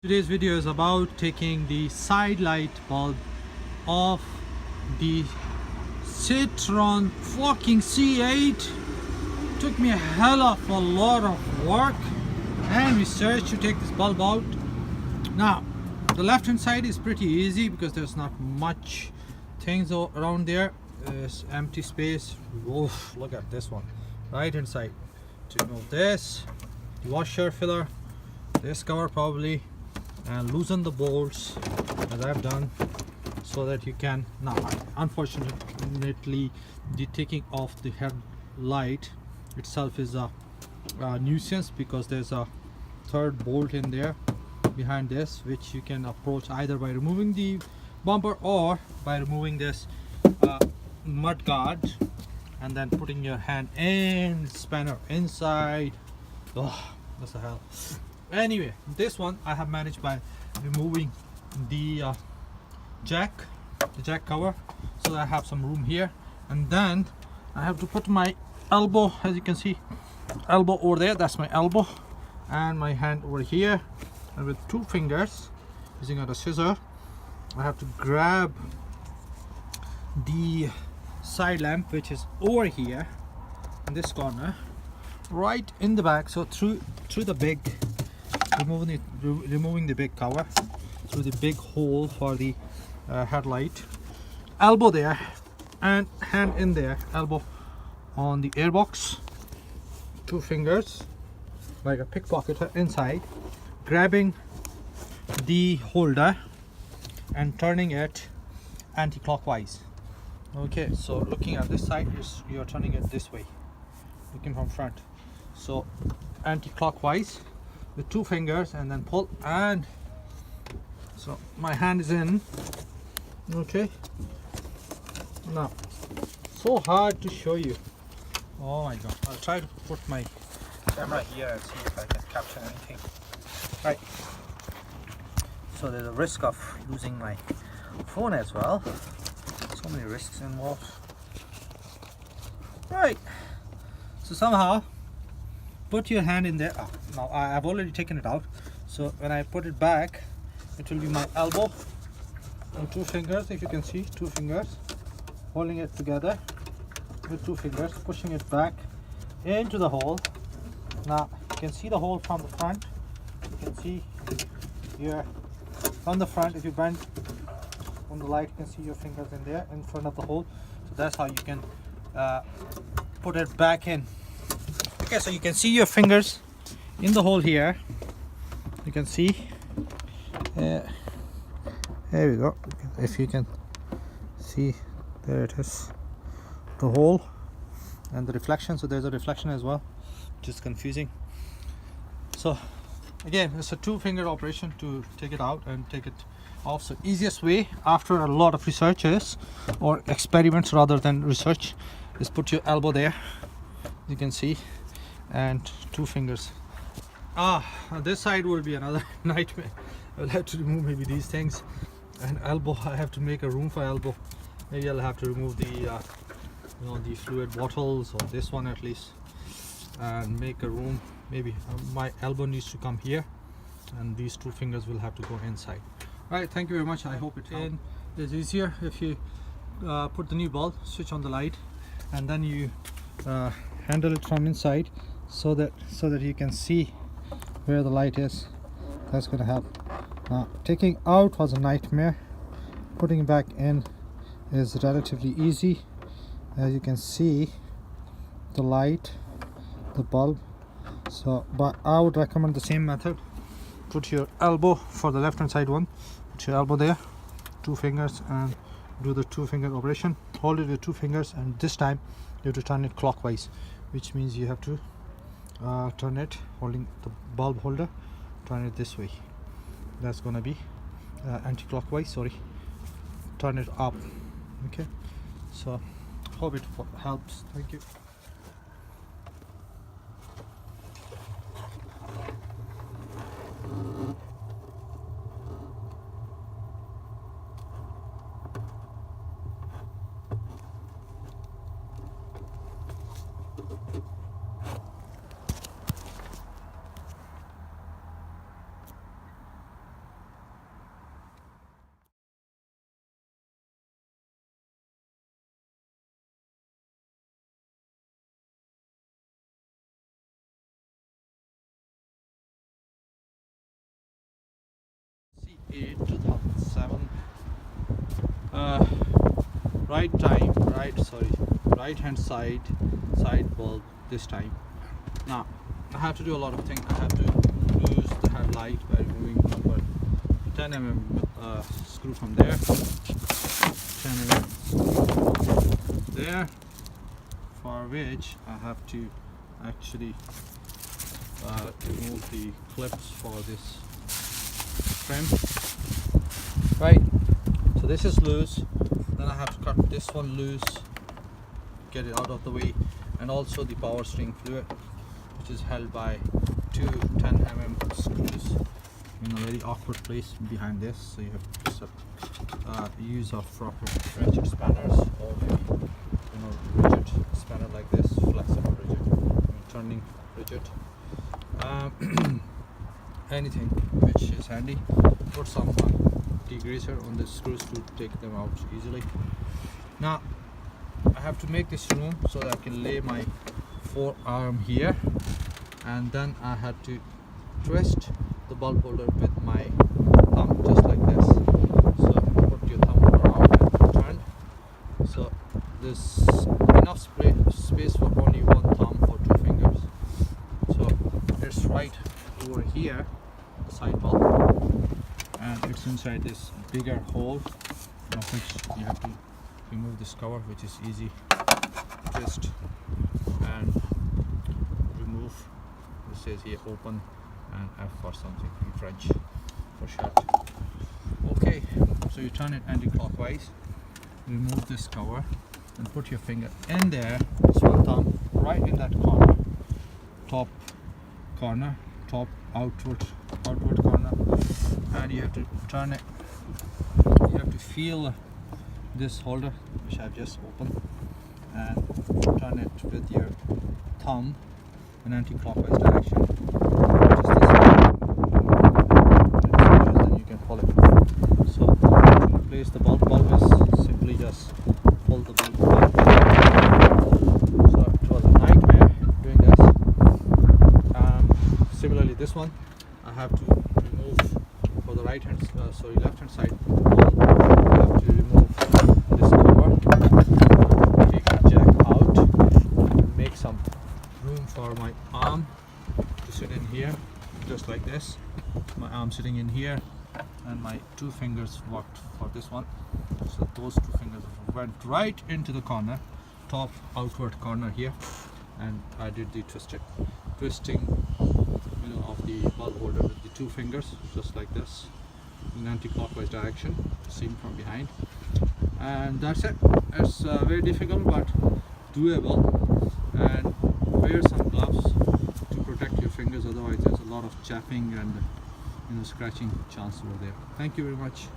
Today's video is about taking the side light bulb off the Citroen fucking C8. Took me a hell of a lot of work and research to take this bulb out. Now the left hand side is pretty easy because there's not much things around there. There's empty space. Oof, look at this one. Right hand side, to remove this washer filler, this cover probably, and loosen the bolts as I've done, so that you can. Now unfortunately the taking off the headlight itself is a nuisance, because there's a third bolt in there behind this, which you can approach either by removing the bumper or by removing this mud guard and then putting your hand in spanner inside. Oh, that's the hell. Anyway, this one I have managed by removing the jack cover, so that I have some room here, and then I have to put my elbow, as you can see, elbow over there, that's my elbow, and my hand over here, and with two fingers using a scissor I have to grab the side lamp, which is over here in this corner, right in the back. So through the big, removing the big cover, through the big hole for the headlight, elbow there and hand in there, elbow on the airbox, two fingers like a pickpocketer inside, grabbing the holder and turning it anti-clockwise. Okay, so looking at this side, you're turning it this way, looking from front, so anti-clockwise with two fingers, and then pull, and so my hand is in. Okay, now so hard to show you. Oh my god, I'll try to put my camera here and see if I can capture anything. Right, so there's a risk of losing my phone as well. So many risks involved. Right, so somehow put your hand in there. Now I've already taken it out, so when I put it back, it will be my elbow and two fingers, if you can see, two fingers holding it together with two fingers, pushing it back into the hole. Now you can see the hole from the front. You can see here from the front, if you bend on the light, you can see your fingers in there in front of the hole. So that's how you can put it back in. Okay, so you can see your fingers in the hole here. You can see, there we go, if you can see, there it is, the hole and the reflection. So there's a reflection as well, which is confusing. So again, it's a two-finger operation to take it out and take it off. So easiest way, after a lot of researches or experiments rather than research, is put your elbow there, you can see, and two fingers. This side will be another nightmare. I'll have to remove maybe these things, and elbow, I have to make a room for elbow. Maybe I'll have to remove the the fluid bottles, or this one at least, and make a room. Maybe my elbow needs to come here, and these two fingers will have to go inside. Right, thank you very much. I hope it is easier if you put the new bulb, switch on the light, and then you handle it from inside, so that you can see where the light is. That's going to help. Now taking out was a nightmare. Putting it back in is relatively easy. As you can see, the light, the bulb. So, but I would recommend the same method. Put your elbow for the left hand side one, put your elbow there, two fingers, and do the two finger operation. Hold it with two fingers, and this time you have to turn it clockwise, which means you have to turn it holding the bulb holder, turn it this way. That's gonna be anti-clockwise, sorry, turn it up. Okay, so hope it helps. Thank you. 2008, 2007. Right hand side bulb this time. Now I have to do a lot of things. I have to lose the headlight by removing copper 10 mm screw from there, 10 mm there, for which I have to actually remove the clips for this trim. Right, so this is loose. Then I have to cut this one loose, get it out of the way, and also the power steering fluid, which is held by two 10 mm screws in a very awkward place behind this. So you have to use of proper ratchet spanners, or maybe rigid spanner like this, flexible rigid, turning rigid, anything which is handy. Put some degreaser on the screws to take them out easily. Now I have to make this room so that I can lay my forearm here, and then I had to twist the bulb holder with my thumb, just like this. So put your thumb around and turn. So there's enough space for only one thumb or two fingers. So it's right over here, the side bulb, and it's inside this bigger hole, of which you have to remove this cover, which is easy. Twist and remove. It says here open and F for something in French for shut. Okay, so you turn it anti-clockwise, remove this cover and put your finger in there, this one thumb right in that corner, top outward corner, and you have to turn it. You have to feel this holder, which I've just opened, and turn it with your thumb in anti-clockwise direction, which is this way. Then you can pull it. So to replace the bulb is simply just pull the bulb back. So it was a nightmare doing this. Similarly, this one I have to remove for the left hand side bulb. I have to remove this cover, take the jack out, make some room for my arm to sit in here, just like this. My arm sitting in here, and my two fingers worked for this one. So those two fingers went right into the corner, top outward corner here, and I did the twisting of the bulb holder with the two fingers, just like this, in anti-clockwise direction, seen from behind. And that's it. It's very difficult but doable, and wear some gloves to protect your fingers, otherwise there's a lot of chapping and scratching chance over there. Thank you very much.